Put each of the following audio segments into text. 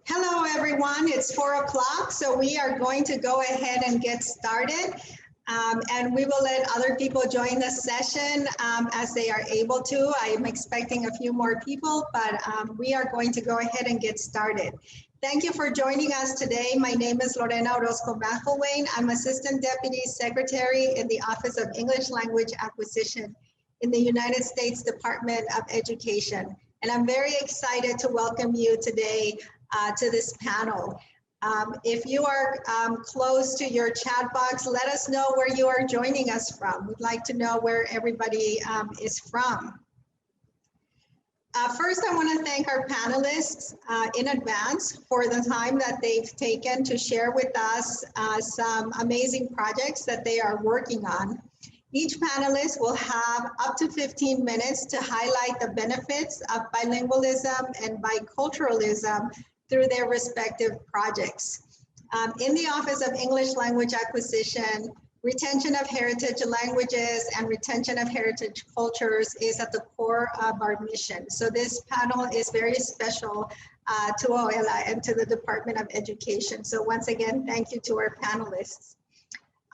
Hello, everyone. It's 4 o'clock, so we are going to go ahead and get started. And we will let other people join the session as they are able to. I'm expecting a few more people, but we are going to go ahead and get started. Thank you for joining us today. My name is Lorena Orozco McElwain. I'm Assistant Deputy Secretary in the Office of English Language Acquisition in the United States Department of Education. And I'm very excited to welcome you today to this panel. If you are close to your chat box, let us know where you are joining us from. We'd like to know where everybody is from. First, I want to thank our panelists in advance for the time that they've taken to share with us some amazing projects that they are working on. Each panelist will have up to 15 minutes to highlight the benefits of bilingualism and biculturalism through their respective projects. In the Office of English Language Acquisition, retention of heritage languages and retention of heritage cultures is at the core of our mission. So this panel is very special to OELA and to the Department of Education. So once again, thank you to our panelists.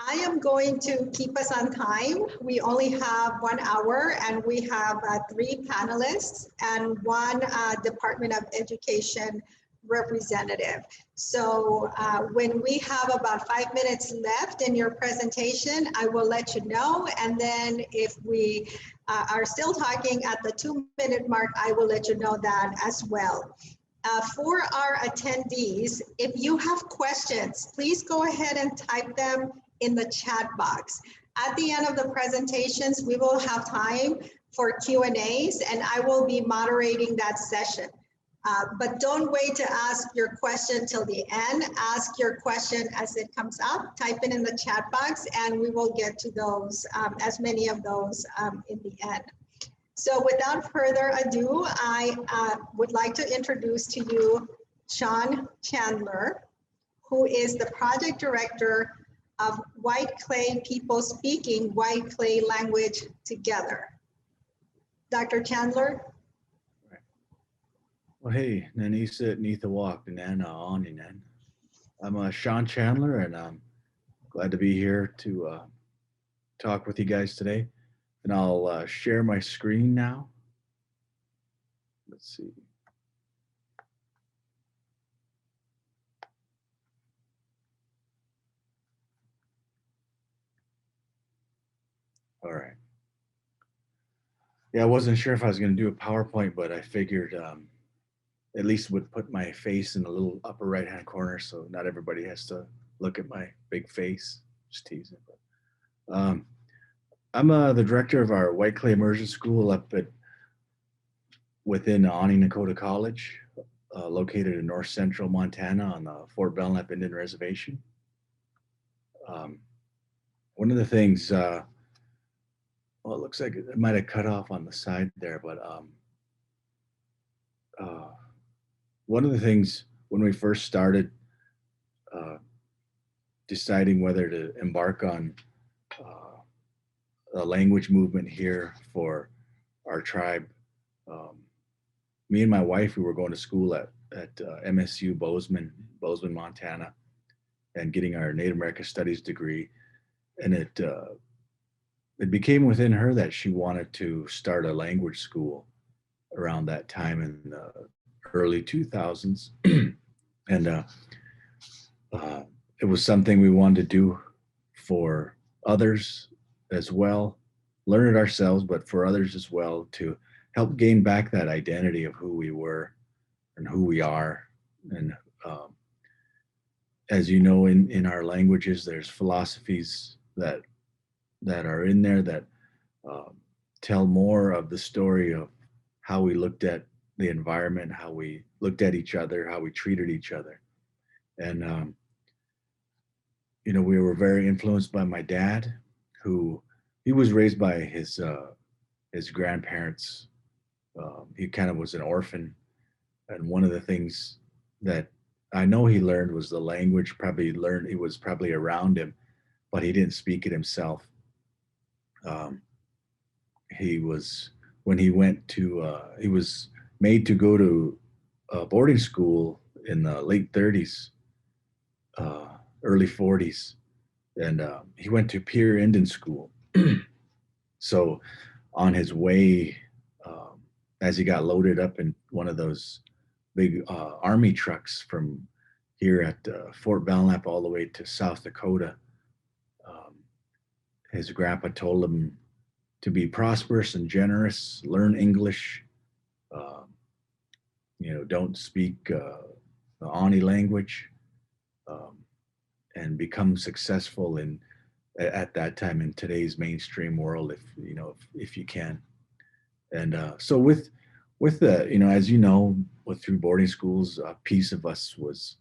I am going to keep us on time. We only have 1 hour and we have 3 panelists and 1 Department of Education representative. So when we have about 5 minutes left in your presentation, I will let you know. And then if we are still talking at the 2-minute mark, I will let you know that as well. For our attendees, if you have questions, please go ahead and type them in the chat box. At the end of the presentations, we will have time for Q&As and I will be moderating that session. But don't wait to ask your question till the end. Ask your question as it comes up, type it in the chat box, and we will get to those, as many of those in the end. So without further ado, I would like to introduce to you Sean Chandler, who is the project director of White Clay People Speaking White Clay Language Together. Dr. Chandler? Well, hey, Nanisa Nithawak, Nana Oninan. I'm Sean Chandler, and I'm glad to be here to talk with you guys today. And I'll share my screen now. Let's see. All right. Yeah, I wasn't sure if I was going to do a PowerPoint, but I figured at least would put my face in the little upper right-hand corner, so not everybody has to look at my big face. Just teasing. But, I'm the director of our White Clay Immersion School up within Ani Nakota College, located in north central Montana on the Fort Belknap Indian Reservation. One of the things, well, it looks like it might have cut off on the side there, but one of the things when we first started deciding whether to embark on a language movement here for our tribe, me and my wife, we were going to school at MSU Bozeman, Montana, and getting our Native American Studies degree. And it became within her that she wanted to start a language school around that time in the early 2000s. And it was something we wanted to do for others as well, learn it ourselves, but for others as well, to help gain back that identity of who we were and who we are. And as you know, in our languages, there's philosophies that are in there that tell more of the story of how we looked at the environment, how we looked at each other, how we treated each other. And, you know, we were very influenced by my dad, who he was raised by his grandparents. He kind of was an orphan. And one of the things that I know he learned was the language. It was probably around him, but he didn't speak it himself. He was made to go to boarding school in the late 30s, early 40s, and he went to Peer Indian School. So on his way, as he got loaded up in one of those big army trucks from here at Fort Belknap all the way to South Dakota, his grandpa told him to be prosperous and generous, learn English, don't speak the Ani language, and become successful in at that time in today's mainstream world, if you can. And so with the, as through boarding schools, a piece of us was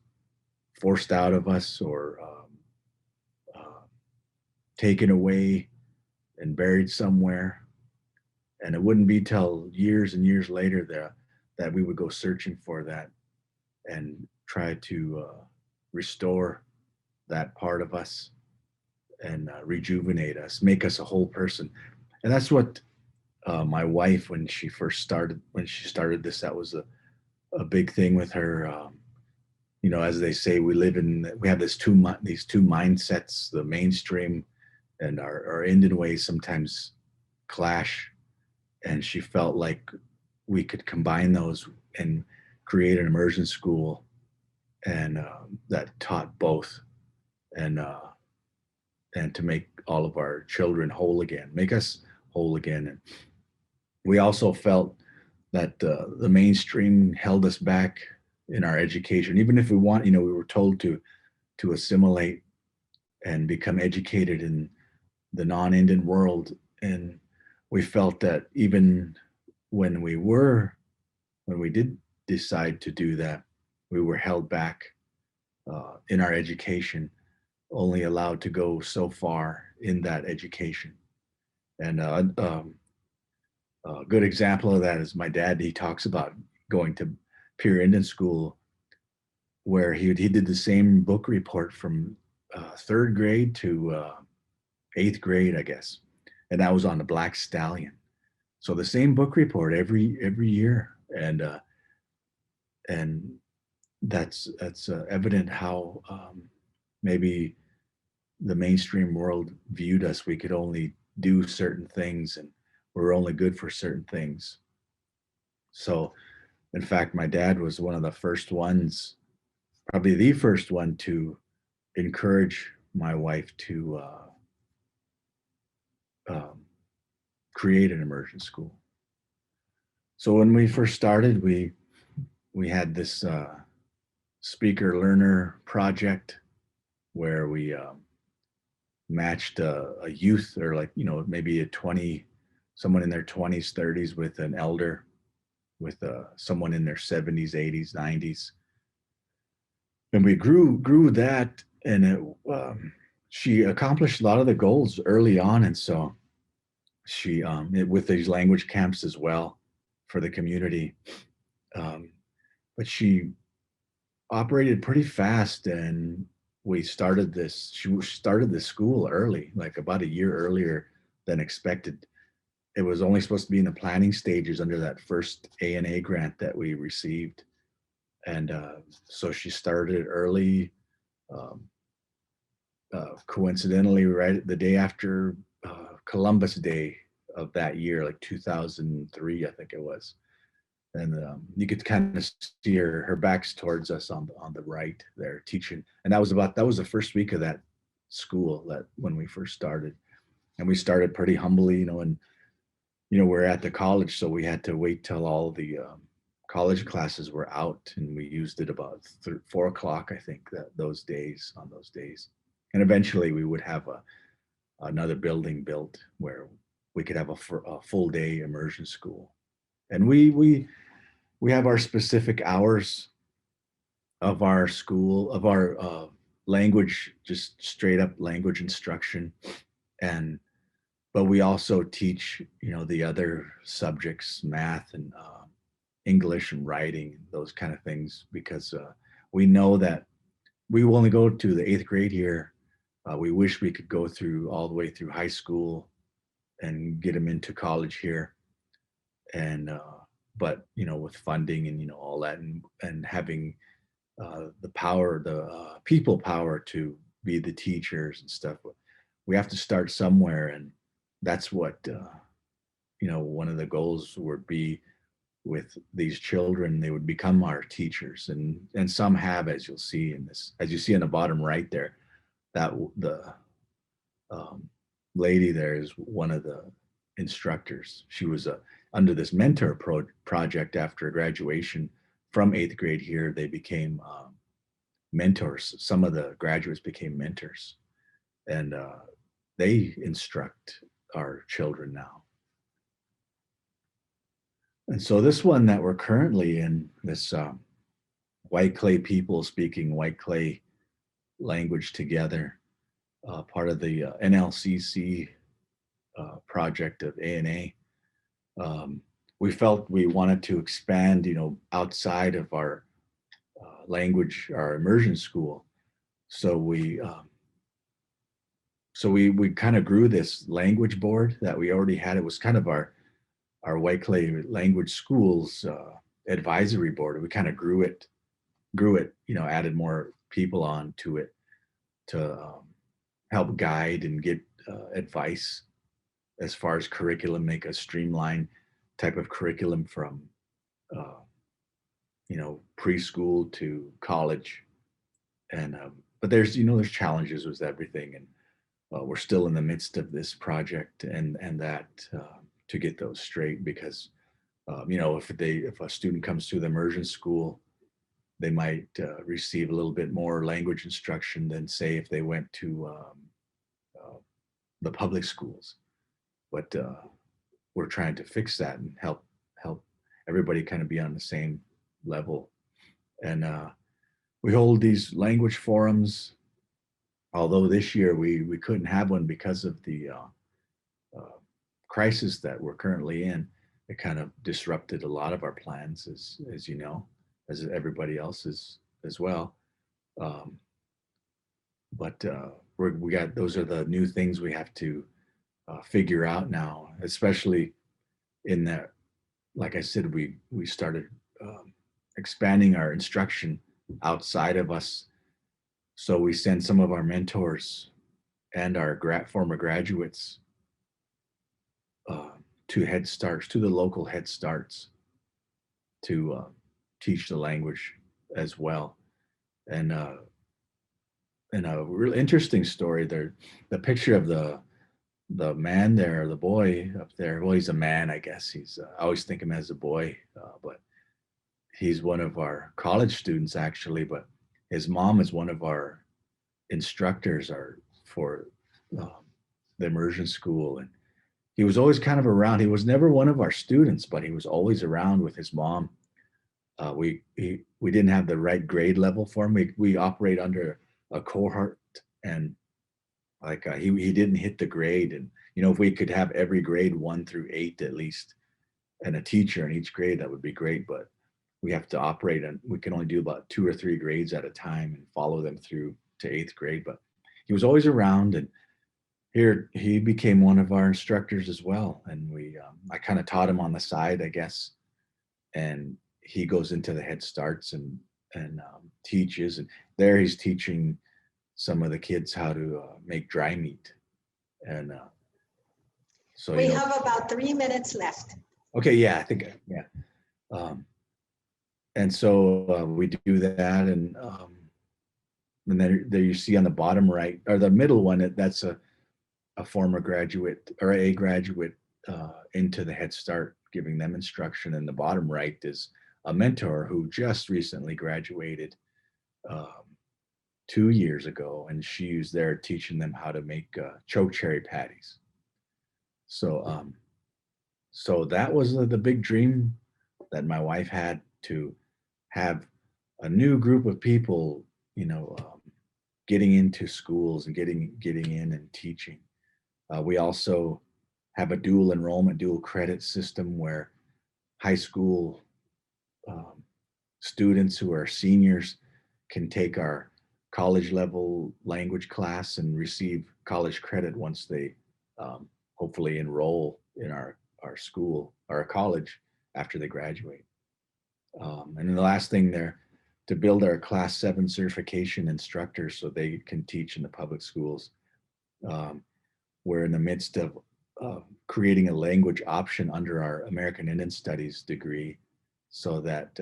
forced out of us or taken away and buried somewhere. And it wouldn't be till years and years later that we would go searching for that and try to restore that part of us and rejuvenate us, make us a whole person. And that's what my wife, when she started this, that was a big thing with her. As they say, we have these two mindsets, the mainstream and our Indian ways sometimes clash. And she felt like we could combine those and create an immersion school and that taught both, and to make all of our children whole again, make us whole again. And we also felt that the mainstream held us back in our education, even if we were told to assimilate and become educated in the non-Indian world. And we felt that even when we did decide to do that, we were held back in our education, only allowed to go so far in that education. And a good example of that is my dad. He talks about going to Peer Indian School, where he did the same book report from third grade to eighth grade, I guess, and that was on the Black Stallion. So the same book report every year, and that's evident how maybe the mainstream world viewed us. We could only do certain things, and we're only good for certain things. So, in fact, my dad was one of the first ones, probably the first one, to encourage my wife to create an immersion school. So when we first started, we had this speaker learner project where we matched a youth, or maybe someone in their 20s, 30s with an elder, with someone in their 70s, 80s, 90s. And we grew that, and she accomplished a lot of the goals early on. And so she, with these language camps as well for the community, but she operated pretty fast, and she started this school early, like about a year earlier than expected. It was only supposed to be in the planning stages under that first A&A grant that we received. And so she started early, coincidentally, right the day after Columbus Day of that year, like 2003, I think it was. And you could kind of see her back's towards us on the right there teaching. And that was the first week of that school, that when we first started. And we started pretty humbly, and we're at the college, so we had to wait till all the college classes were out, and we used it about 4 o'clock, I think, on those days. And eventually we would have another building built where we could have a full day immersion school. And we have our specific hours of our school, of our language, just straight up language instruction. But we also teach, the other subjects, math and English and writing, those kind of things, because we know that we will only go to the 8th grade here. We wish we could go through all the way through high school and get them into college here. And but with funding and all that, and having the power, the people power to be the teachers and stuff. We have to start somewhere, and that's what one of the goals would be with these children. They would become our teachers, and some have, as you'll see in this, as you see in the bottom right there, that the lady there is one of the instructors. She was under this mentor project after graduation from 8th grade here. They became mentors. Some of the graduates became mentors, and they instruct our children now. And so this one that we're currently in, this white clay people speaking white clay language together, part of the NLCC project of ANA. We felt we wanted to expand, outside of our language, our immersion school. So we kind of grew this language board that we already had. It was kind of our white clay language schools advisory board. We kind of grew it, added more people on to it to help guide and get advice as far as curriculum, make a streamlined type of curriculum from preschool to college. And but there's challenges with everything, and we're still in the midst of this project and that to get those straight, because if a student comes to the immersion school, they might receive a little bit more language instruction than, say, if they went to the public schools. But we're trying to fix that and help everybody kind of be on the same level. And we hold these language forums, although this year we couldn't have one because of the crisis that we're currently in. It kind of disrupted a lot of our plans, as you know, as everybody else's as well. But we got, those are the new things we have to figure out now, especially in that, like I said, we started expanding our instruction outside of us. So we send some of our mentors and our former graduates to Head Starts, to the local Head Starts, to teach the language as well. And a really interesting story there, the picture of the man there, the boy up there. Well, he's a man, I guess. I always think of him as a boy, but he's one of our college students, actually. But his mom is one of our instructors for the immersion school. And he was always kind of around. He was never one of our students, but he was always around with his mom. We didn't have the right grade level for him. We operate under a cohort, and like he didn't hit the grade. And if we could have every grade 1 through 8 at least, and a teacher in each grade, that would be great. But we have to operate, and we can only do about 2 or 3 grades at a time and follow them through to 8th grade. But he was always around, and here he became one of our instructors as well. And I kind of taught him on the side, I guess. And he goes into the Head Starts and teaches, and there he's teaching some of the kids how to make dry meat. And so we have about 3 minutes left. Okay, yeah, I think, yeah. And so we do that, and then there you see on the bottom right, or the middle one, that's a former graduate or a graduate into the Head Start, giving them instruction. And the bottom right is a mentor who just recently graduated 2 years ago, and she was there teaching them how to make choke cherry patties. So so that was the big dream that my wife had, to have a new group of people, getting into schools and getting in and teaching. We also have a dual enrollment, dual credit system where high school students who are seniors can take our college level language class and receive college credit once they hopefully enroll in our school or our college after they graduate. And then the last thing there, to build our Class 7 certification instructors so they can teach in the public schools. We're in the midst of creating a language option under our American Indian Studies degree so that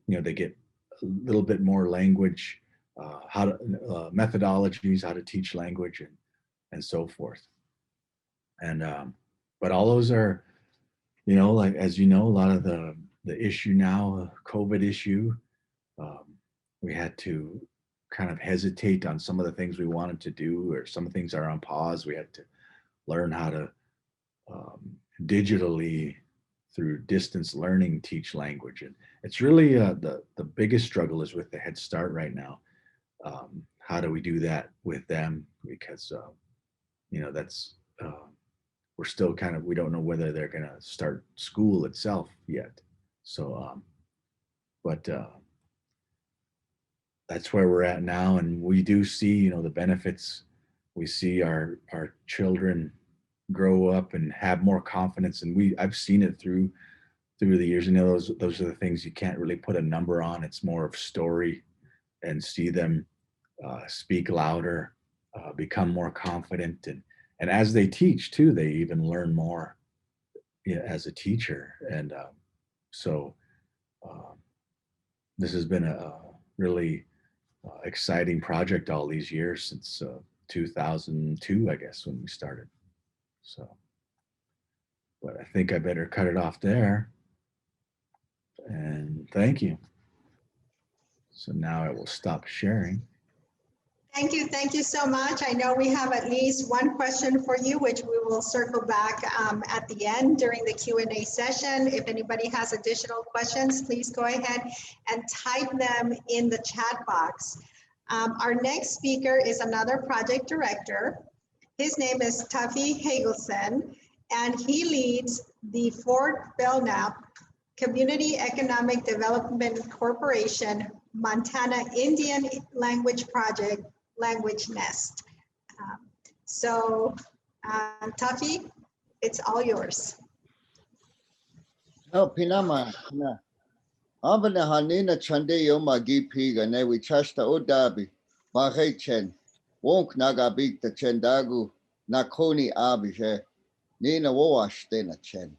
they get a little bit more language, methodologies, how to teach language and so forth. And but all those are, like, as you know, a lot of the issue now, COVID issue, we had to kind of hesitate on some of the things we wanted to do, or some things are on pause. We had to learn how to digitally, through distance learning, teach language. And it's really the biggest struggle is with the Head Start right now. How do we do that with them? Because that's we're still we don't know whether they're going to start school itself yet. So, but that's where we're at now, and we do see the benefits. We see our children grow up and have more confidence, and I've seen it through the years. Those are the things you can't really put a number on. It's more of story, and see them speak louder, become more confident, and as they teach too, they even learn more as a teacher. And so this has been a really exciting project all these years, since 2002, I guess, when we started. So, but I think I better cut it off there. And thank you. So now I will stop sharing. Thank you so much. I know we have at least one question for you, which we will circle back at the end during the Q&A session. If anybody has additional questions, please go ahead and type them in the chat box. Our next speaker is another project director. His name is Tuffy Hagelson, and he leads the Fort Belknap Community Economic Development Corporation Montana Indian Language Project Language Nest. Tuffy, it's all yours. No, Pinama. Abana Hanina Chande Yoma Gipiga, ne we chasta Odabi, Mahechen, Wonk Nagabik the Chendagu, Nakoni Abije, Nina Woash Dena Chen.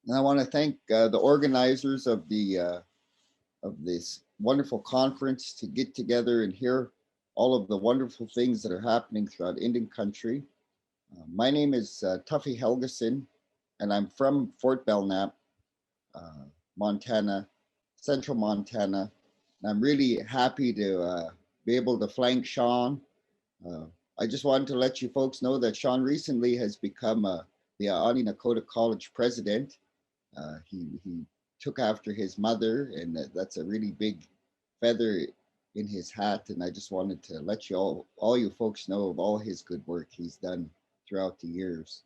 And I want to thank the organizers of this wonderful conference to get together and hear all of the wonderful things that are happening throughout Indian country. My name is Tuffy Helgeson, and I'm from Fort Belknap, Montana, central Montana. And I'm really happy to be able to flank Sean. I just wanted to let you folks know that Sean recently has become the Ani Nakota College president. He took after his mother, and that's a really big feather in his hat. And I just wanted to let you all you folks know of all his good work he's done throughout the years.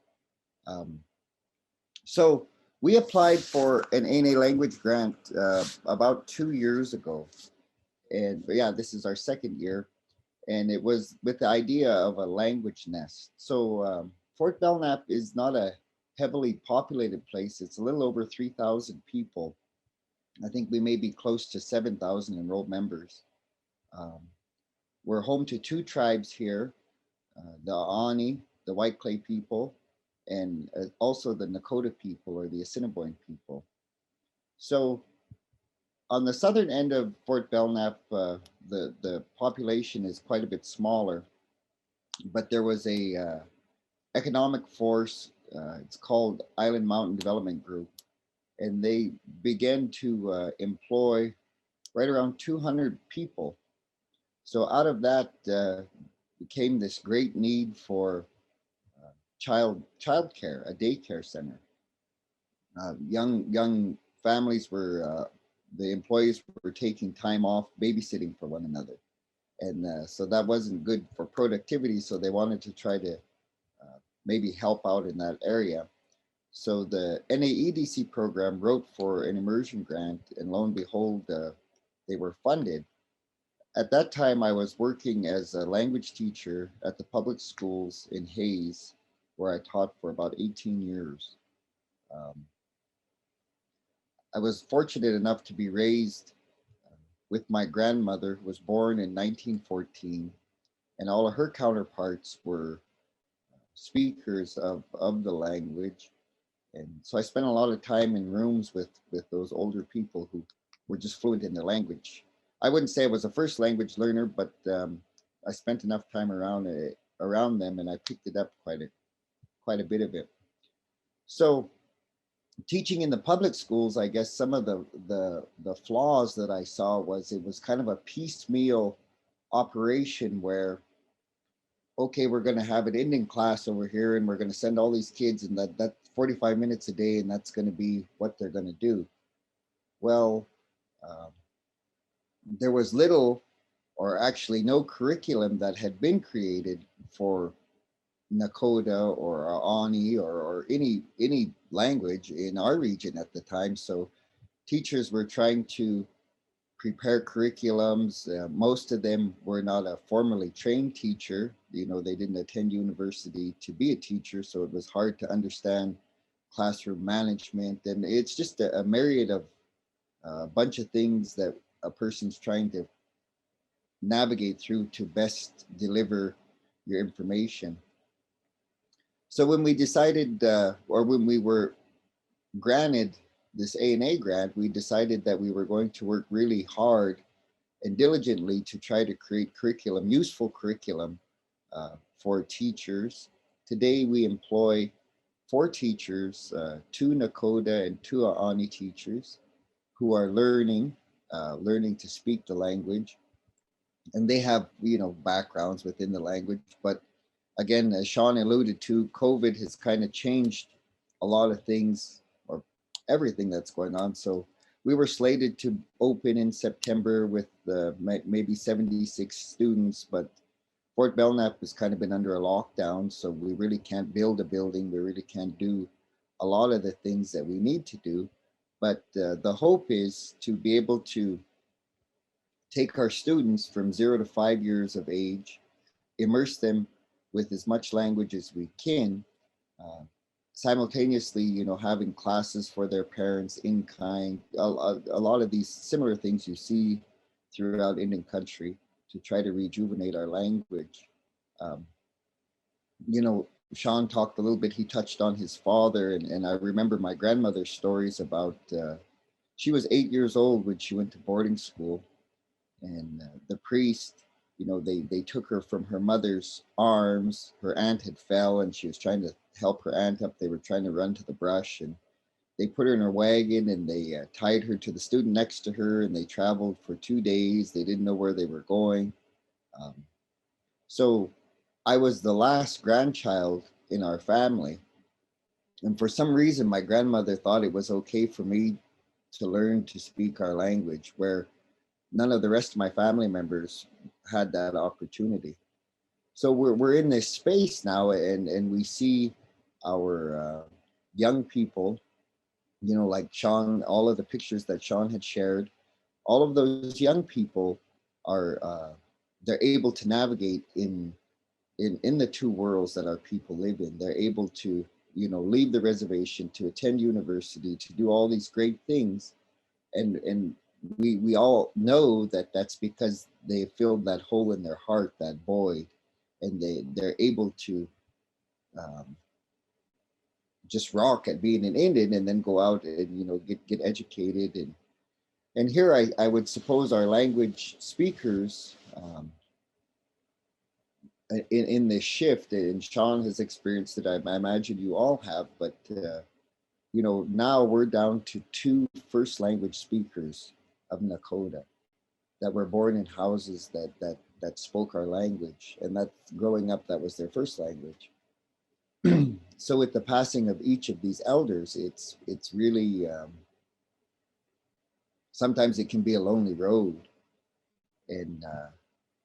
So we applied for an ANA language grant about 2 years ago. And yeah, this is our second year. And it was with the idea of a language nest. So Fort Belknap is not a heavily populated place. It's a little over 3,000 people. I think we may be close to 7,000 enrolled members. We're home to 2 tribes here, the Ani, the White Clay people, and also the Nakota people, or the Assiniboine people. So on the southern end of Fort Belknap, the population is quite a bit smaller, but there was a economic force. It's called Island Mountain Development Group, and they began to employ right around 200 people. So out of that became this great need for childcare, a daycare center. Young families were, the employees were taking time off babysitting for one another. And so that wasn't good for productivity. So they wanted to try to maybe help out in that area. So the NAEDC program wrote for an immersion grant, and lo and behold, they were funded. At that time, I was working as a language teacher at the public schools in Hayes, where I taught for about 18 years. I was fortunate enough to be raised with my grandmother, who was born in 1914, and all of her counterparts were speakers of the language. And so I spent a lot of time in rooms with those older people who were just fluent in the language. I wouldn't say I was a first language learner, but I spent enough time around it, around them, and I picked it up quite a bit of it. So teaching in the public schools, I guess some of the flaws that I saw was it was kind of a piecemeal operation where, okay, we're going to have an Indian class over here and we're going to send all these kids and that 45 minutes a day and that's going to be what they're going to do. Well, um, there was little or actually no curriculum that had been created for Nakota or Ani or any language in our region at the time. So teachers were trying to prepare curriculums. Most of them were not a formally trained teacher. You know, they didn't attend university to be a teacher, so it was hard to understand classroom management. And it's just a myriad of a bunch of things that a person's trying to navigate through to best deliver your information. So when we decided, or when we were granted this A&A grant, we decided that we were going to work really hard and diligently to try to create curriculum, useful curriculum for teachers. Today we employ 4 teachers, 2 Nakota and 2 Ani teachers who are learning to speak the language. And they have, you know, backgrounds within the language. But again, as Sean alluded to, COVID has kind of changed a lot of things or everything that's going on. So we were slated to open in September with maybe 76 students, but Fort Belknap has kind of been under a lockdown. So we really can't build a building. We really can't do a lot of the things that we need to do. But the hope is to be able to take our students from 0 to 5 years of age, immerse them with as much language as we can, simultaneously, you know, having classes for their parents in kind, a lot of these similar things you see throughout Indian country to try to rejuvenate our language. You know, Sean talked a little bit, he touched on his father, and I remember my grandmother's stories about, she was 8 years old when she went to boarding school, and the priest, you know, they took her from her mother's arms. Her aunt had fell and she was trying to help her aunt up. They were trying to run to the brush, and they put her in her wagon and they tied her to the student next to her, and they traveled for 2 days. They didn't know where they were going. So I was the last grandchild in our family. And for some reason, my grandmother thought it was okay for me to learn to speak our language, where none of the rest of my family members had that opportunity. So we're in this space now, and we see our young people, you know, like Sean, all of the pictures that Sean had shared, all of those young people are they're able to navigate in the 2 worlds that our people live in. They're able to, you know, leave the reservation, to attend university, to do all these great things, and we all know that that's because they filled that hole in their heart, that void, and they're able to just rock at being an Indian and then go out and, you know, get educated. And here I would suppose our language speakers in this shift, and Sean has experienced it, I imagine you all have, but you know, now we're down to 2 first language speakers of Nakota that were born in houses that spoke our language, and that growing up, that was their first language. So with the passing of each of these elders, it's really sometimes it can be a lonely road. And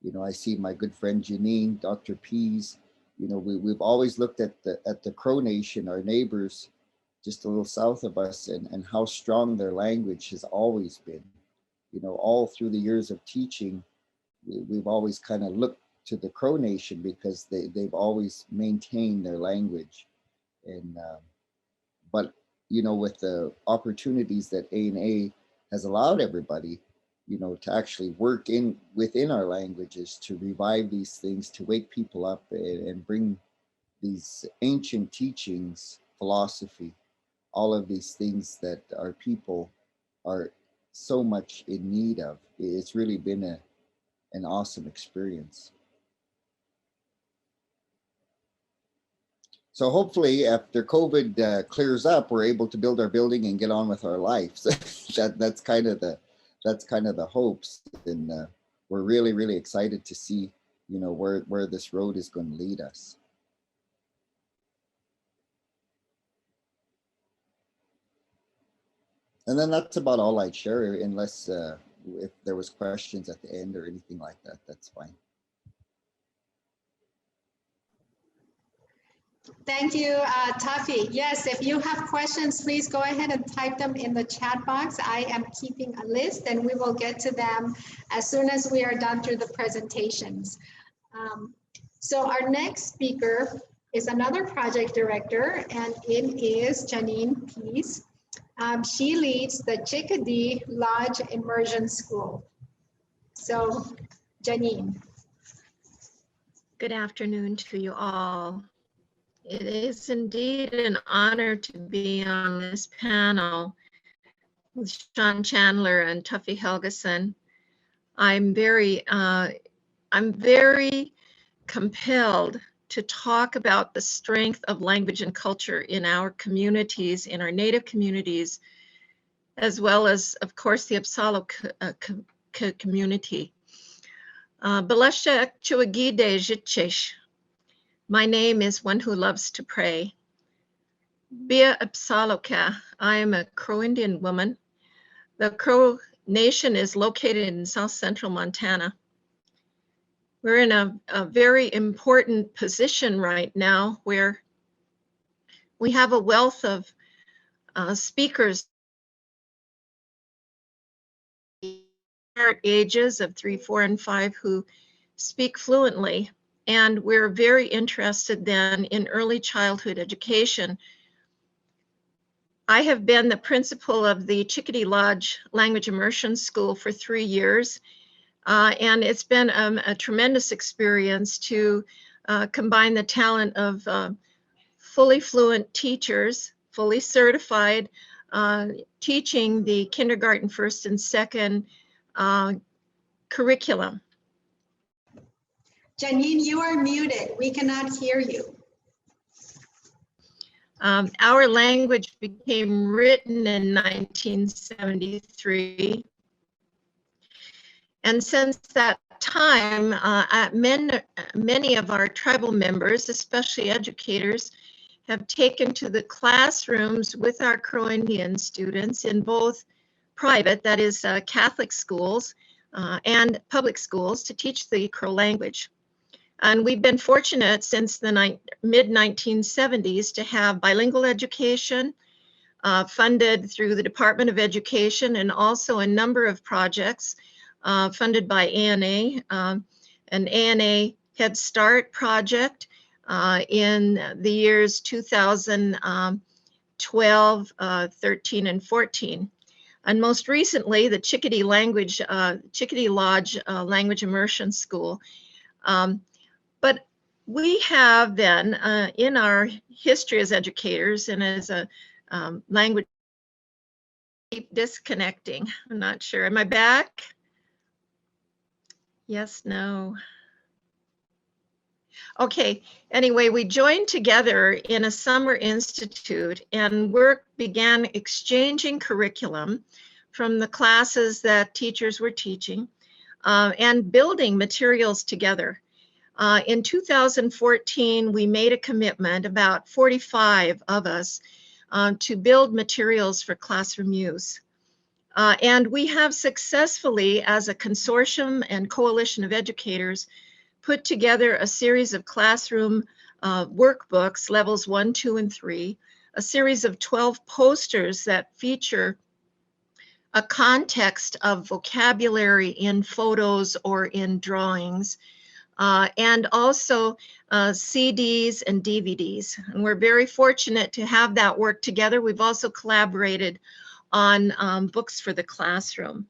you know, I see my good friend Janine, Dr. Pease. You know, we've always looked at the Crow Nation, our neighbors, just a little south of us, and how strong their language has always been. You know, all through the years of teaching, we've always kind of looked to the Crow Nation because they've always maintained their language. And but you know, with the opportunities that A&A has allowed everybody, you know, to actually work within our languages to revive these things, to wake people up and bring these ancient teachings, philosophy, all of these things that our people are so much in need of. It's really been an awesome experience. So hopefully after COVID clears up, we're able to build our building and get on with our lives. That's kind of the hopes. And we're really, really excited to see, you know, where this road is going to lead us. And then that's about all I'd share, unless if there was questions at the end or anything like that, that's fine. Thank you, Tuffy. Yes, if you have questions, please go ahead and type them in the chat box. I am keeping a list and we will get to them as soon as we are done through the presentations. So our next speaker is another project director, and it is Janine Pease. She leads the Chickadee Lodge Immersion School. So, Janine. Good afternoon to you all. It is indeed an honor to be on this panel with Sean Chandler and Tuffy Helgeson. I'm very compelled to talk about the strength of language and culture in our communities, in our Native communities, as well as, of course, the Apsalo community. My name is one who loves to pray. Bia Apsaloka, I am a Crow Indian woman. The Crow Nation is located in South Central Montana. We're in a very important position right now where we have a wealth of speakers ages of 3, 4, and 5 who speak fluently. And we're very interested then in early childhood education. I have been the principal of the Chickadee Lodge Language Immersion School for 3 years. And it's been a tremendous experience to combine the talent of fully fluent teachers, fully certified, teaching the kindergarten, first and second curriculum. Janine, you are muted. We cannot hear you. Our language became written in 1973. And since that time, many of our tribal members, especially educators, have taken to the classrooms with our Crow Indian students in both private, that is Catholic schools, and public schools to teach the Crow language. And we've been fortunate since the mid-1970s to have bilingual education funded through the Department of Education, and also a number of projects funded by ANA, an ANA Head Start project in the years 2012, 13, and 14. And most recently, the Chickadee Lodge Language Immersion School. But we have then, in our history as educators and as a language, keep disconnecting. I'm not sure. Am I back? Yes, no. Okay, anyway, we joined together in a summer institute and work began exchanging curriculum from the classes that teachers were teaching and building materials together. In 2014, we made a commitment, about 45 of us, to build materials for classroom use. And we have successfully, as a consortium and coalition of educators, put together a series of classroom workbooks, levels 1, 2, and 3, a series of 12 posters that feature a context of vocabulary in photos or in drawings, and also CDs and DVDs. And we're very fortunate to have that work together. We've also collaborated on books for the classroom.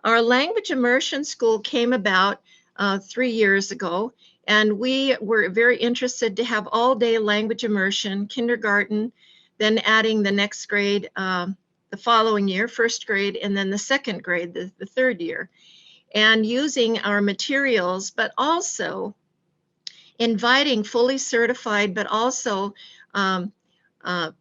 Our language immersion school came about 3 years ago, and we were very interested to have all-day language immersion, kindergarten, then adding the next grade the following year, first grade, and then the second grade, the third year, and using our materials, but also inviting fully certified, but also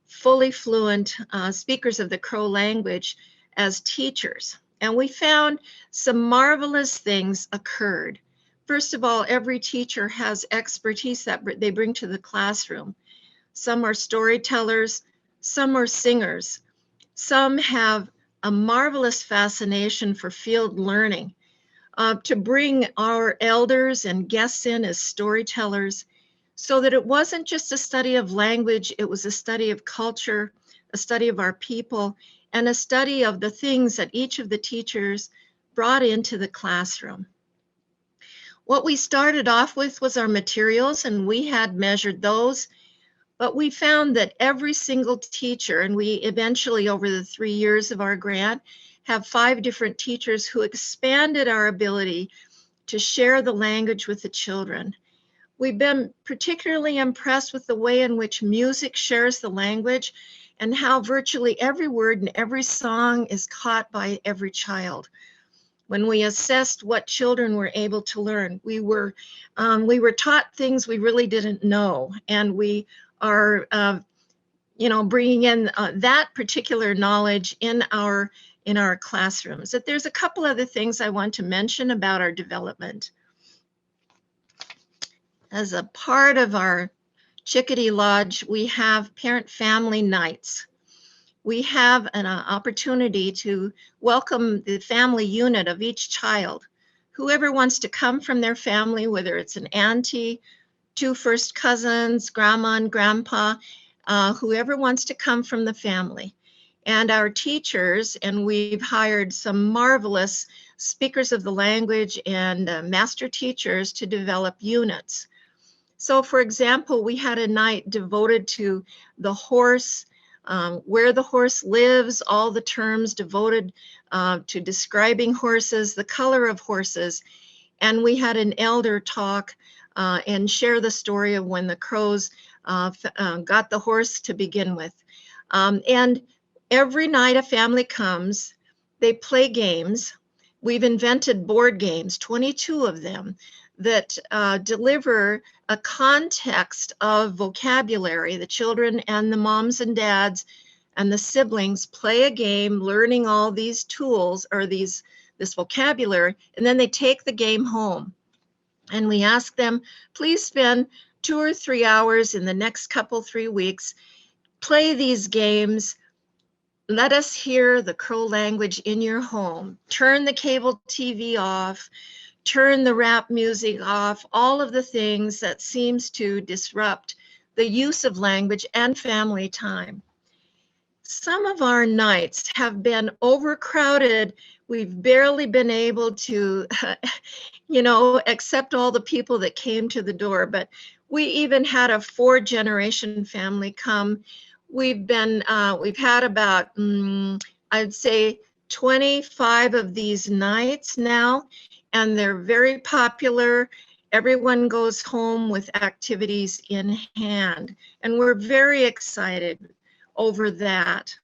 fully fluent speakers of the Crow language as teachers. And we found some marvelous things occurred. First of all, every teacher has expertise that they bring to the classroom. Some are storytellers, some are singers, some have a marvelous fascination for field learning. To bring our elders and guests in as storytellers, so that it wasn't just a study of language, it was a study of culture, a study of our people, and a study of the things that each of the teachers brought into the classroom. What we started off with was our materials, and we had measured those, but we found that every single teacher, and we eventually, over the 3 years of our grant, have 5 different teachers who expanded our ability to share the language with the children. We've been particularly impressed with the way in which music shares the language and how virtually every word and every song is caught by every child. When we assessed what children were able to learn, we were taught things we really didn't know, and we are bringing in that particular knowledge in our classrooms. That there's a couple other things I want to mention about our development. As a part of our Chickadee Lodge, we have parent-family nights. We have an opportunity to welcome the family unit of each child. Whoever wants to come from their family, whether it's an auntie, 2 first cousins, grandma and grandpa, whoever wants to come from the family. And our teachers, and we've hired some marvelous speakers of the language and master teachers to develop units. So for example, we had a night devoted to the horse, where the horse lives, all the terms devoted to describing horses, the color of horses. And we had an elder talk and share the story of when the Crows got the horse to begin with. And every night a family comes, they play games. We've invented board games, 22 of them, that deliver a context of vocabulary. The children and the moms and dads and the siblings play a game, learning all these tools or this vocabulary, and then they take the game home. And we ask them, please spend 2 or 3 hours in the next 3 weeks, play these games. Let us hear the Crow language in your home. Turn the cable TV off. Turn the rap music off, all of the things that seems to disrupt the use of language and family time. Some of our nights have been overcrowded. We've barely been able to, accept all the people that came to the door, but we even had a 4-generation family come. We've had about, I'd say 25 of these nights now, and they're very popular. Everyone goes home with activities in hand, and we're very excited over that.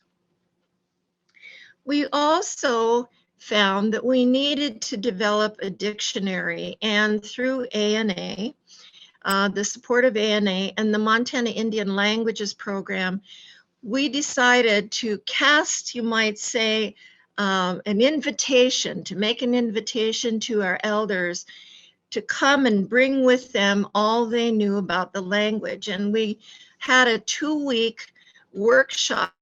We also found that we needed to develop a dictionary, and through ANA, the support of ANA and the Montana Indian Languages Program, we decided to cast, you might say, an invitation, to make an invitation to our elders to come and bring with them all they knew about the language. And we had a 2-week workshop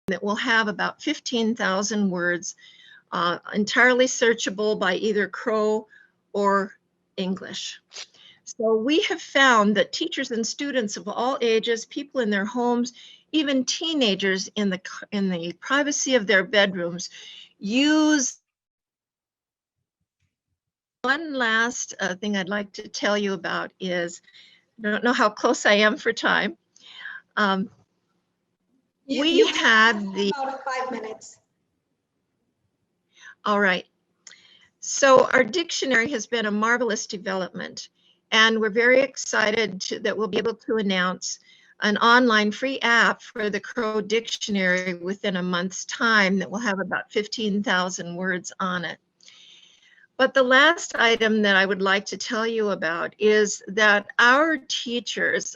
that will have about 15,000 words, entirely searchable by either Crow or English. So we have found that teachers and students of all ages, people in their homes, even teenagers in the privacy of their bedrooms, use. One last thing I'd like to tell you about is, I don't know how close I am for time. You had about 5 minutes. All right. So our dictionary has been a marvelous development, and we're very excited that we'll be able to announce an online free app for the Crow Dictionary within a month's time that will have about 15,000 words on it. But the last item that I would like to tell you about is that our teachers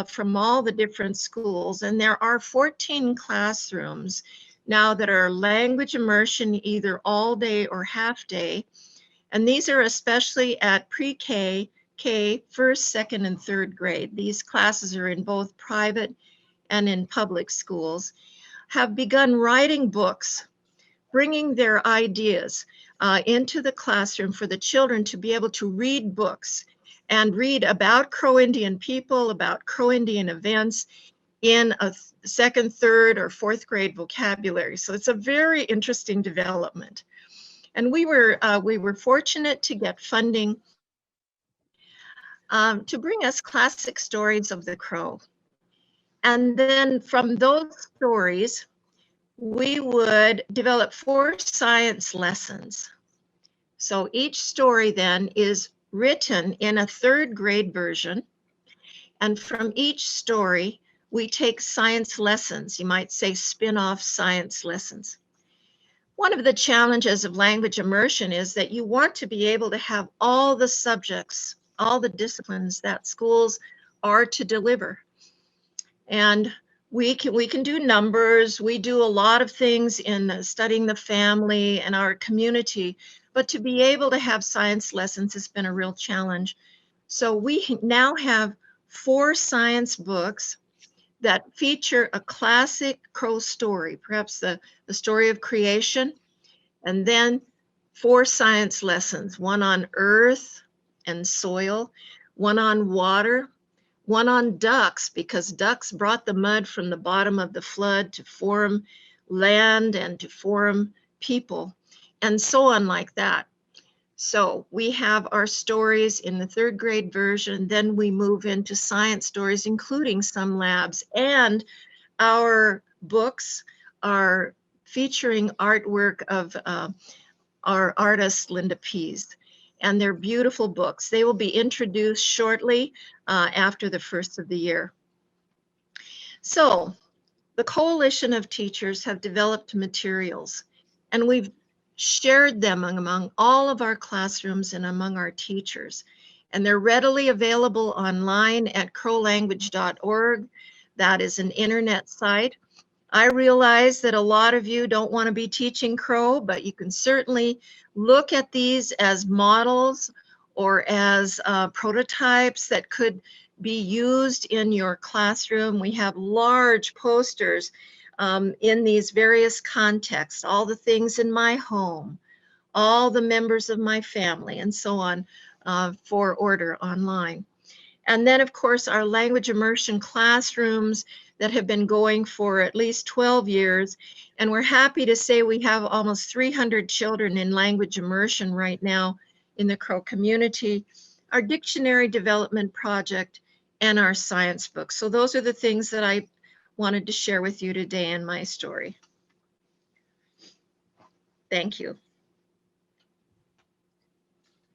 from all the different schools, and there are 14 classrooms now that are language immersion, either all day or half day. And these are especially at pre-K, K, first, second, and third grade. These classes are in both private and in public schools, have begun writing books, bringing their ideas into the classroom for the children to be able to read books and read about Crow Indian people, about Crow Indian events in a second, third, or fourth grade vocabulary. So it's a very interesting development. And we were fortunate to get funding to bring us classic stories of the Crow. And then from those stories, we would develop 4 science lessons. So each story then is written in a third grade version. And from each story, we take science lessons. You might say spin-off science lessons. One of the challenges of language immersion is that you want to be able to have all the subjects, all the disciplines that schools are to deliver. And we can do numbers. We do a lot of things in studying the family and our community, but to be able to have science lessons has been a real challenge. So we now have 4 science books that feature a classic Crow story, perhaps the story of creation, and then 4 science lessons, one on earth and soil, one on water, one on ducks, because ducks brought the mud from the bottom of the flood to form land and to form people, and so on like that. So we have our stories in the third grade version, then we move into science stories, including some labs, and our books are featuring artwork of our artist, Linda Pease. And they're beautiful books. They will be introduced shortly after the first of the year. So the Coalition of Teachers have developed materials, and we've shared them among all of our classrooms and among our teachers. And they're readily available online at crowlanguage.org. That is an internet site. I realize that a lot of you don't want to be teaching Crow, but you can certainly look at these as models or as prototypes that could be used in your classroom. We have large posters in these various contexts, all the things in my home, all the members of my family, and so on for order online. And then, of course, our language immersion classrooms that have been going for at least 12 years. And we're happy to say we have almost 300 children in language immersion right now in the Crow community, our dictionary development project, and our science books. So those are the things that I wanted to share with you today in my story. Thank you.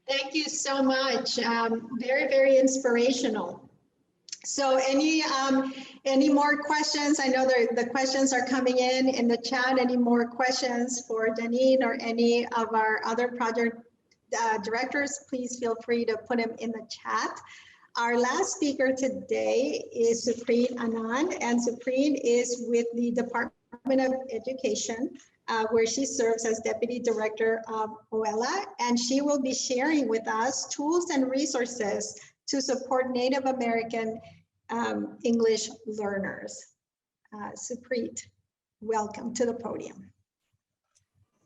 Thank you so much. Very, very inspirational. So any more questions? I know the questions are coming in the chat. Any more questions for Janine or any of our other project directors? Please feel free to put them in the chat. Our last speaker today is Supreme Anand, and Supreme is with the Department of Education, where she serves as Deputy Director of OELA, and she will be sharing with us tools and resources to support Native American English learners. Supreet, welcome to the podium.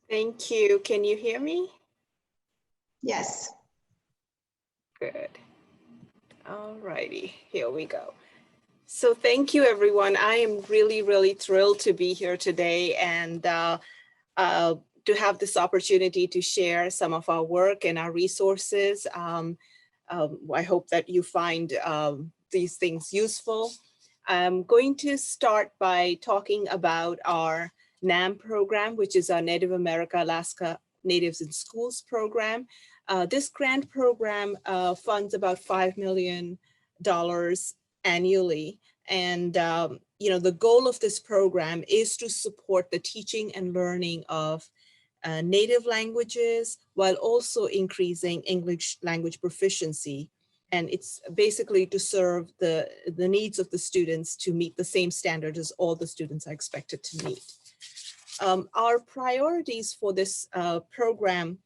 Thank you. Can you hear me? Yes. Good. All righty, here we go. So thank you, everyone. I am really, really thrilled to be here today and to have this opportunity to share some of our work and our resources. I hope that you find these things useful. I'm going to start by talking about our NAM program, which is our Native America Alaska Natives in Schools program. This grant program funds about $5 million annually. And the goal of this program is to support the teaching and learning of native languages while also increasing English language proficiency. And it's basically to serve the needs of the students to meet the same standards as all the students are expected to meet. Our priorities for this program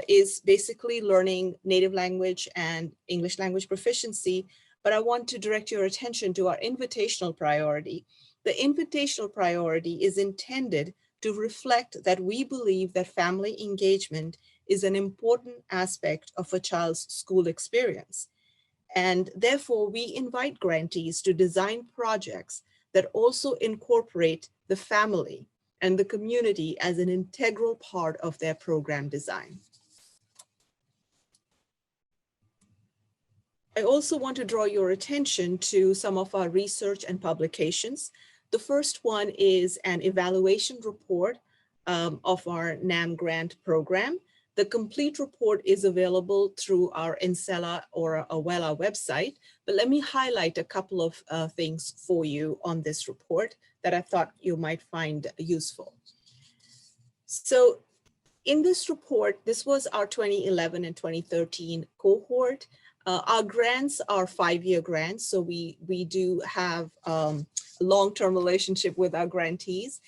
is basically learning native language and English language proficiency, but I want to direct your attention to our invitational priority. The invitational priority is intended to reflect that we believe that family engagement is an important aspect of a child's school experience. And therefore, we invite grantees to design projects that also incorporate the family and the community as an integral part of their program design. I also want to draw your attention to some of our research and publications. The first one is an evaluation report of our NAM grant program. The complete report is available through our NCELA or OELA website, but let me highlight a couple of things for you on this report that I thought you might find useful. So in this report, this was our 2011 and 2013 cohort. Our grants are 5-year grants, so we do have a long-term relationship with our grantees.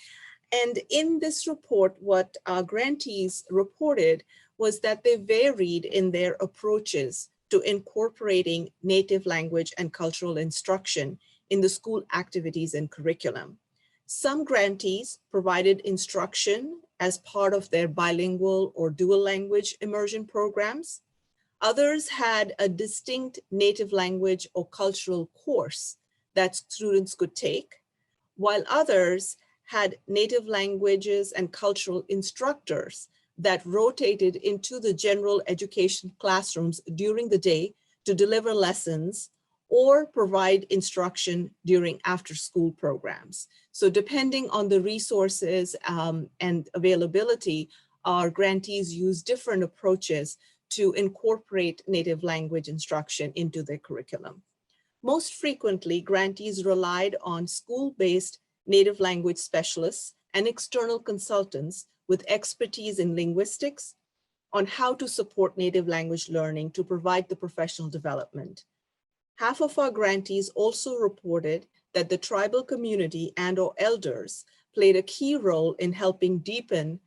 And in this report, what our grantees reported was that they varied in their approaches to incorporating native language and cultural instruction in the school activities and curriculum. Some grantees provided instruction as part of their bilingual or dual language immersion programs. Others had a distinct native language or cultural course that students could take, while others had native languages and cultural instructors that rotated into the general education classrooms during the day to deliver lessons or provide instruction during after-school programs. So depending on the resources and availability, our grantees use different approaches to incorporate native language instruction into their curriculum. Most frequently, grantees relied on school-based native language specialists and external consultants with expertise in linguistics on how to support native language learning to provide the professional development. Half of our grantees also reported that the tribal community and/or elders played a key role in helping deepen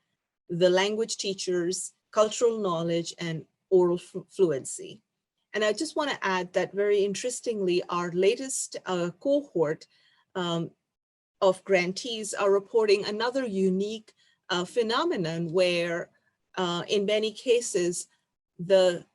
the language teachers' cultural knowledge and oral fluency. And I just want to add that very interestingly, our latest cohort of grantees are reporting another unique phenomenon where in many cases, the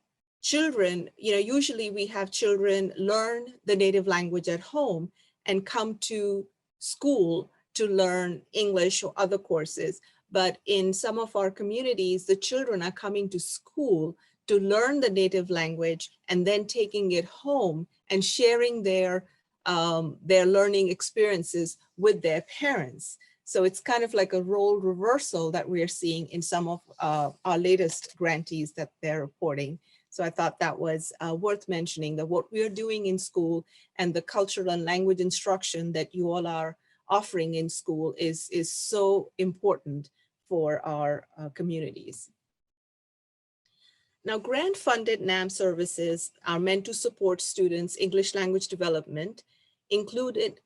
children, usually we have children learn the native language at home and come to school to learn English or other courses. But in some of our communities, the children are coming to school to learn the native language and then taking it home and sharing their learning experiences with their parents. So it's kind of like a role reversal that we're seeing in some of our latest grantees that they're reporting. So I thought that was worth mentioning, that what we're doing in school and the cultural and language instruction that you all are offering in school is so important for our communities. Now, grant-funded NAM services are meant to support students' English language development, included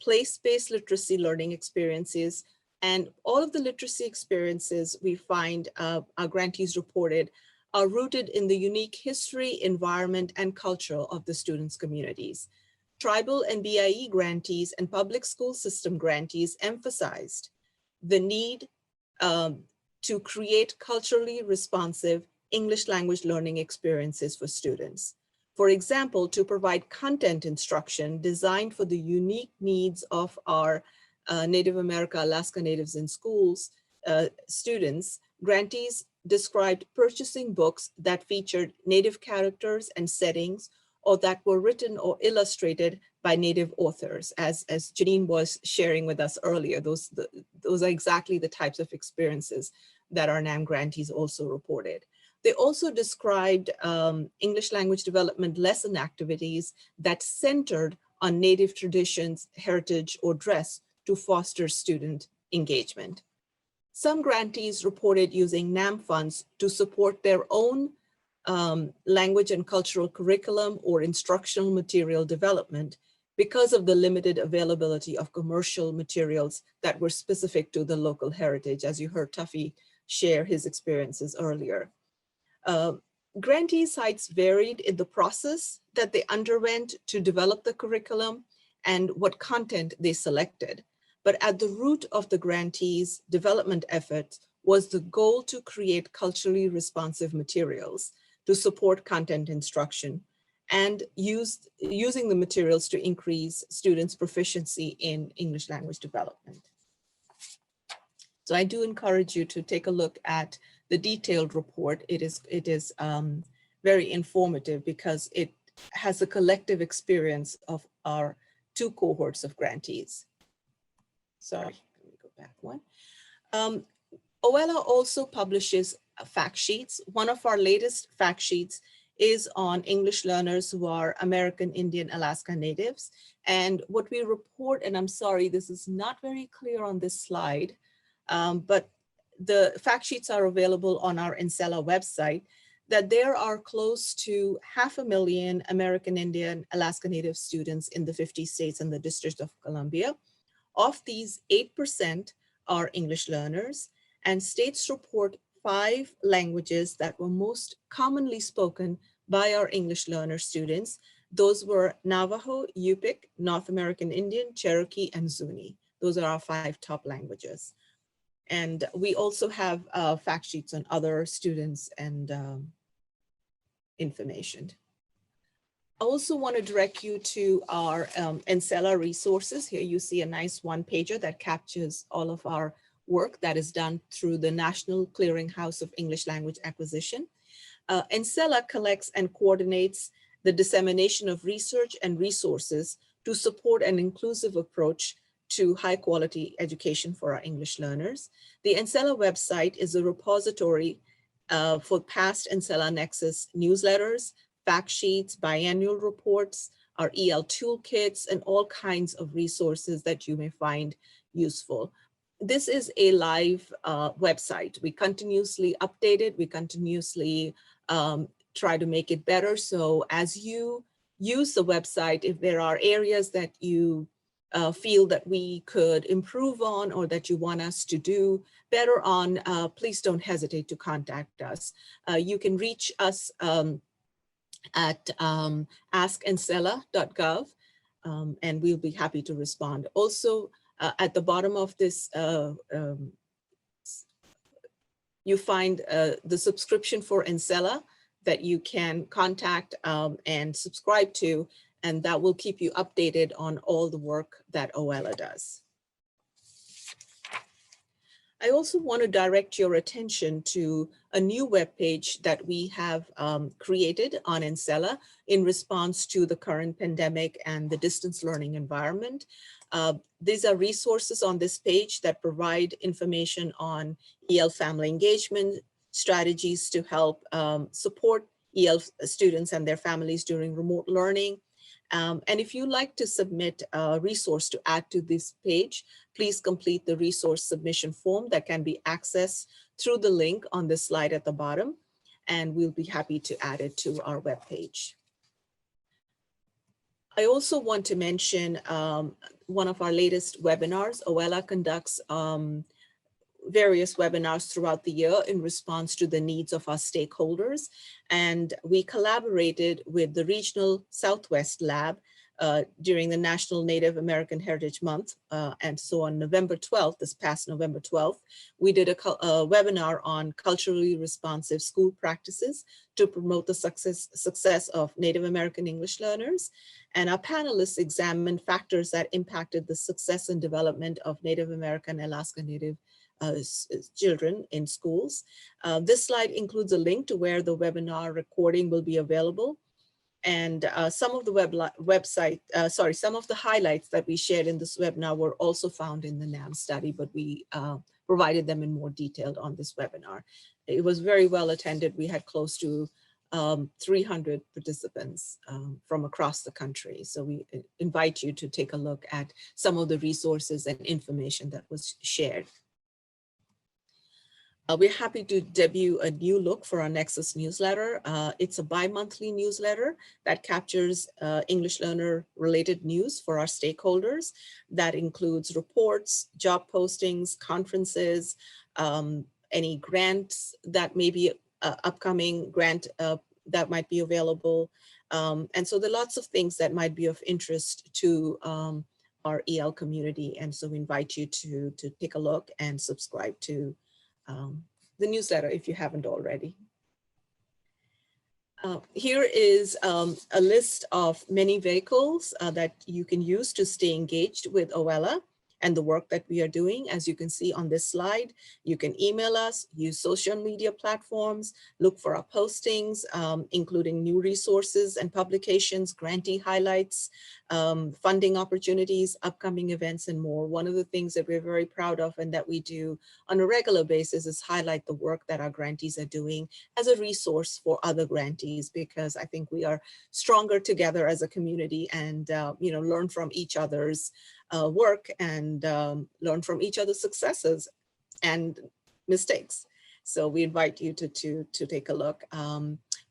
place-based literacy learning experiences, and all of the literacy experiences we find our grantees reported are rooted in the unique history, environment, and culture of the students' communities. Tribal and BIE grantees and public school system grantees emphasized the need to create culturally responsive English language learning experiences for students. For example, to provide content instruction designed for the unique needs of our Native America, Alaska Natives in Schools students, grantees described purchasing books that featured Native characters and settings, or that were written or illustrated by Native authors, as Janine was sharing with us earlier. Those are exactly the types of experiences that our NAM grantees also reported. They also described English language development lesson activities that centered on Native traditions, heritage, or dress to foster student engagement. Some grantees reported using NAM funds to support their own language and cultural curriculum or instructional material development because of the limited availability of commercial materials that were specific to the local heritage, as you heard Tuffy share his experiences earlier. Grantee sites varied in the process that they underwent to develop the curriculum and what content they selected. But at the root of the grantees' development efforts was the goal to create culturally responsive materials to support content instruction and using the materials to increase students' proficiency in English language development. So I do encourage you to take a look at the detailed report. It is very informative because it has a collective experience of our 2 cohorts of grantees. Sorry, let me go back one. OELA also publishes fact sheets. One of our latest fact sheets is on English learners who are American Indian Alaska Natives. And what we report, and I'm sorry, this is not very clear on this slide, but the fact sheets are available on our NCELA website, that there are close to 500,000 American Indian Alaska Native students in the 50 states and the District of Columbia. Of these, 8% are English learners, and states report 5 languages that were most commonly spoken by our English learner students. Those were Navajo, Yupik, North American Indian, Cherokee, and Zuni. Those are our 5 top languages. And we also have fact sheets on other students and information. I also want to direct you to our NCELA resources. Here you see a nice one-pager that captures all of our work that is done through the National Clearinghouse of English Language Acquisition. NCELA collects and coordinates the dissemination of research and resources to support an inclusive approach to high quality education for our English learners. The NCELA website is a repository for past NCELA Nexus newsletters, fact sheets, biannual reports, our EL toolkits, and all kinds of resources that you may find useful. This is a live website. We continuously update it. We continuously try to make it better. So as you use the website, if there are areas that you feel that we could improve on or that you want us to do better on, please don't hesitate to contact us. You can reach us at askncela.gov, and we'll be happy to respond. Also, at the bottom of this, you find the subscription for NCELA that you can contact and subscribe to, and that will keep you updated on all the work that OELA does. I also want to direct your attention to a new webpage that we have created on NCELA in response to the current pandemic and the distance learning environment. These are resources on this page that provide information on EL family engagement, strategies to help support EL students and their families during remote learning. And if you'd like to submit a resource to add to this page, please complete the resource submission form that can be accessed through the link on this slide at the bottom, and we'll be happy to add it to our webpage. I also want to mention one of our latest webinars. OELA conducts various webinars throughout the year in response to the needs of our stakeholders. And we collaborated with the Regional Southwest Lab during the National Native American Heritage Month. And so on November 12th, this past November 12th, we did a webinar on culturally responsive school practices to promote the success of Native American English learners. And our panelists examined factors that impacted the success and development of Native American Alaska Native children in schools. This slide includes a link to where the webinar recording will be available. And some of the highlights that we shared in this webinar were also found in the NAM study, but we provided them in more detail on this webinar. It was very well attended. We had close to 300 participants from across the country. So we invite you to take a look at some of the resources and information that was shared. We're happy to debut a new look for our Nexus newsletter. It's a bi-monthly newsletter that captures English learner related news for our stakeholders. That includes reports, job postings, conferences, any grants that may be upcoming grant that might be available. And so there are lots of things that might be of interest to our EL community. And so we invite you to take a look and subscribe to the newsletter if you haven't already. Here is a list of many vehicles that you can use to stay engaged with OELA and the work that we are doing. As you can see on this slide, you can email us, use social media platforms, look for our postings, including new resources and publications, grantee highlights, funding opportunities, upcoming events, and more. One of the things that we're very proud of and that we do on a regular basis is highlight the work that our grantees are doing as a resource for other grantees, because I think we are stronger together as a community and learn from each other's work and learn from each other's successes and mistakes. So we invite you to take a look.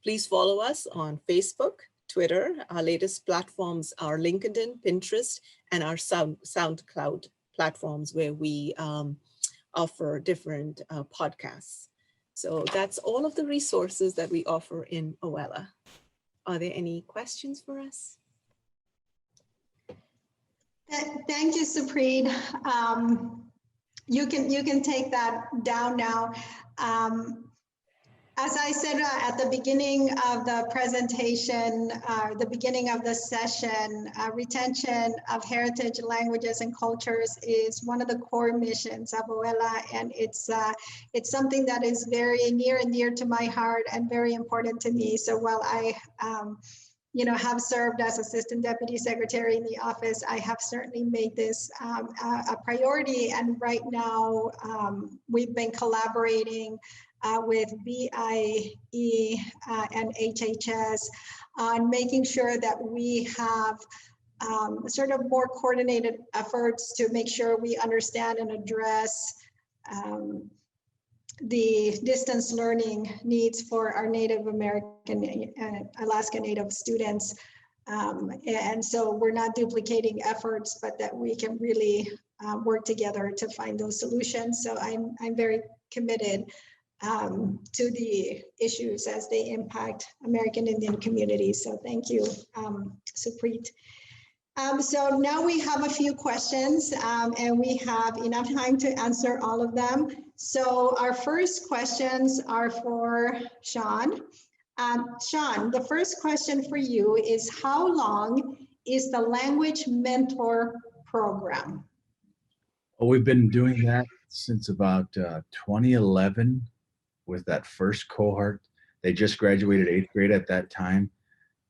Please follow us on Facebook, Twitter. Our latest platforms are LinkedIn, Pinterest, and our SoundCloud platforms where we offer different podcasts. So that's all of the resources that we offer in OELA. Are there any questions for us? Thank you, Supreet. You can take that down now. As I said at the beginning of the presentation, the beginning of the session, retention of heritage languages and cultures is one of the core missions of OELA, and it's something that is very near and dear to my heart and very important to me. So while I have served as Assistant Deputy Secretary in the office, I have certainly made this a priority. And right now, we've been collaborating with BIE and HHS on making sure that we have sort of more coordinated efforts to make sure we understand and address the distance learning needs for our Native American and Alaska Native students. And so we're not duplicating efforts, but that we can really work together to find those solutions. So I'm very committed to the issues as they impact American Indian communities. So thank you, Supreet. So now we have a few questions and we have enough time to answer all of them. So our first questions are for Sean. Sean, the first question for you is, how long is the Language Mentor Program? Well, we've been doing that since about 2011 with that first cohort. They just graduated 8th grade at that time.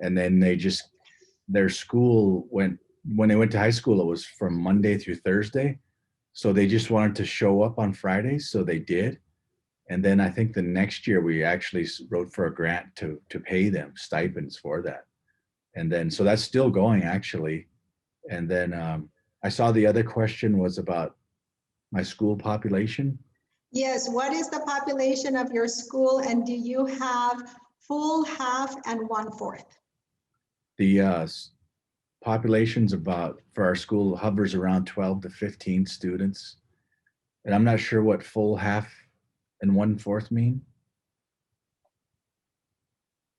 And then their school when they went to high school, it was from Monday through Thursday. So they just wanted to show up on Fridays, so they did. And then I think the next year we actually wrote for a grant to pay them stipends for that. And then, so that's still going actually. And then I saw the other question was about my school population. Yes, what is the population of your school, and do you have full, half, and 1/4? The population's about, for our school, hovers around 12 to 15 students. And I'm not sure what full, half, and 1/4 mean.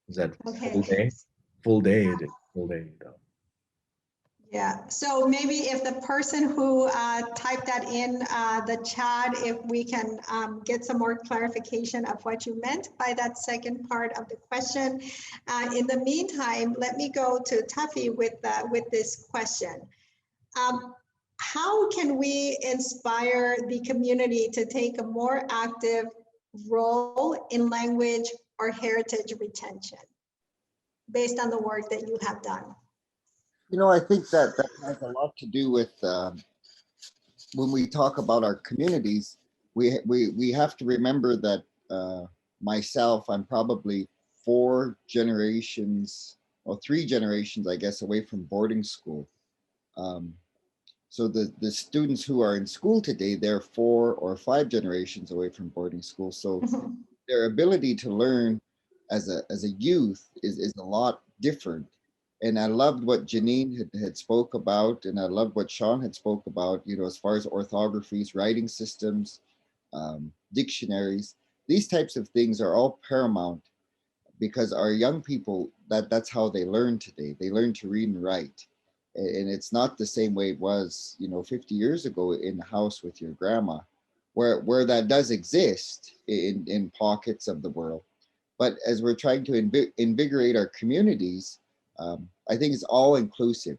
Is that Okay. full day? Full day, it is full day though. Yeah, so maybe if the person who typed that in the chat, if we can get some more clarification of what you meant by that second part of the question. In the meantime, let me go to Tuffy with this question. How can we inspire the community to take a more active role in language or heritage retention based on the work that you have done? I think that has a lot to do with when we talk about our communities, we have to remember that myself, I'm probably 4 generations or 3 generations, I guess, away from boarding school. So the students who are in school today, they're 4 or 5 generations away from boarding school. So their ability to learn as a youth is a lot different. And I loved what Janine had spoke about, and I loved what Sean had spoke about, you know, as far as orthographies, writing systems, dictionaries. These types of things are all paramount because our young people, that's how they learn today. They learn to read and write. And it's not the same way it was, you know, 50 years ago in the house with your grandma, where that does exist in pockets of the world. But as we're trying to invigorate our communities, I think it's all inclusive.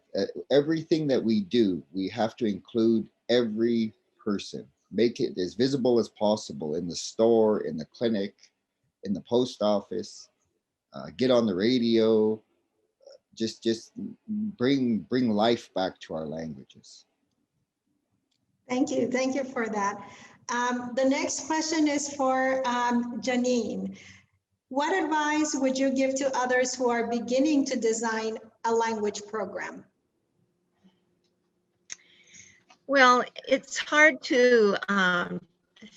Everything that we do, we have to include every person, make it as visible as possible in the store, in the clinic, in the post office, get on the radio, just bring life back to our languages. Thank you for that. The next question is for Janine. What advice would you give to others who are beginning to design a language program? Well, it's hard to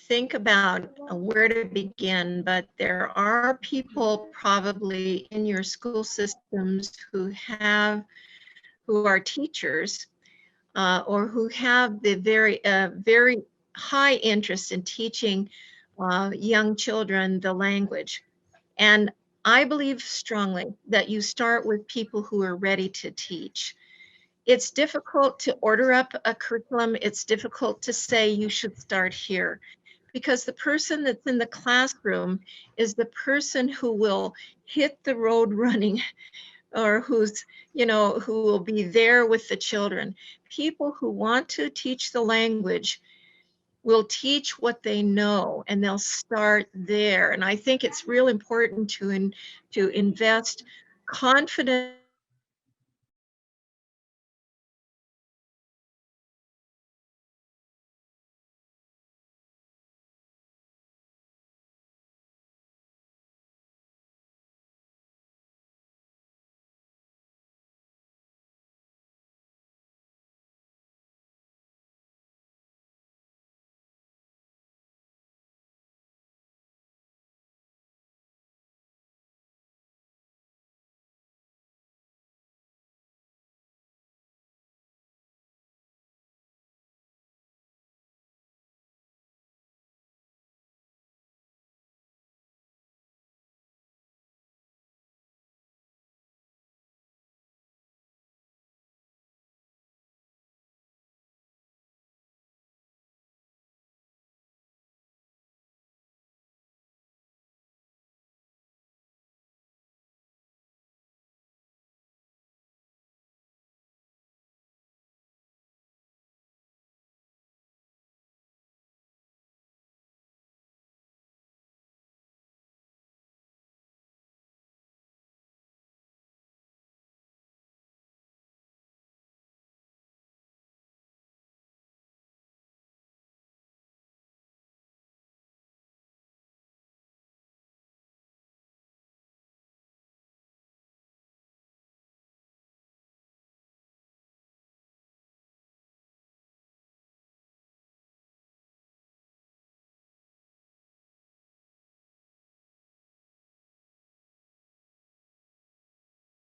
think about where to begin, but there are people probably in your school systems who are teachers or who have the very high interest in teaching young children the language. And I believe strongly that you start with people who are ready to teach. It's difficult to order up a curriculum. It's difficult to say you should start here because the person that's in the classroom is the person who will hit the road running or who will be there with the children. People who want to teach the language will teach what they know and they'll start there. And I think it's real important to invest confidence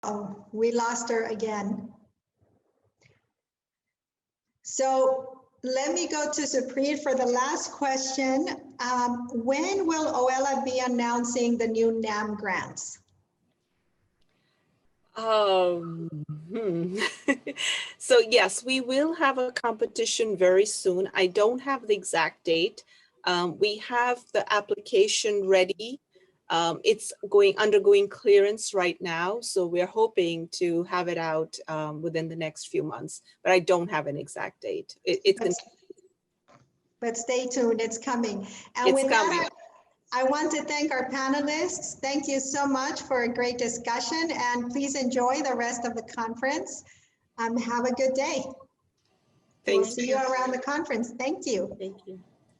Oh, we lost her again. So let me go to Supreet for the last question. When will OELA be announcing the new NAM grants? So yes, we will have a competition very soon. I don't have the exact date. We have the application ready. It's undergoing clearance right now. So we're hoping to have it out within the next few months, but I don't have an exact date. But stay tuned, it's coming. And It's with coming. that, I want to thank our panelists. Thank you so much for a great discussion, and please enjoy the rest of the conference. Have a good day. Thank We'll see you around the conference. Thank you. Thank you.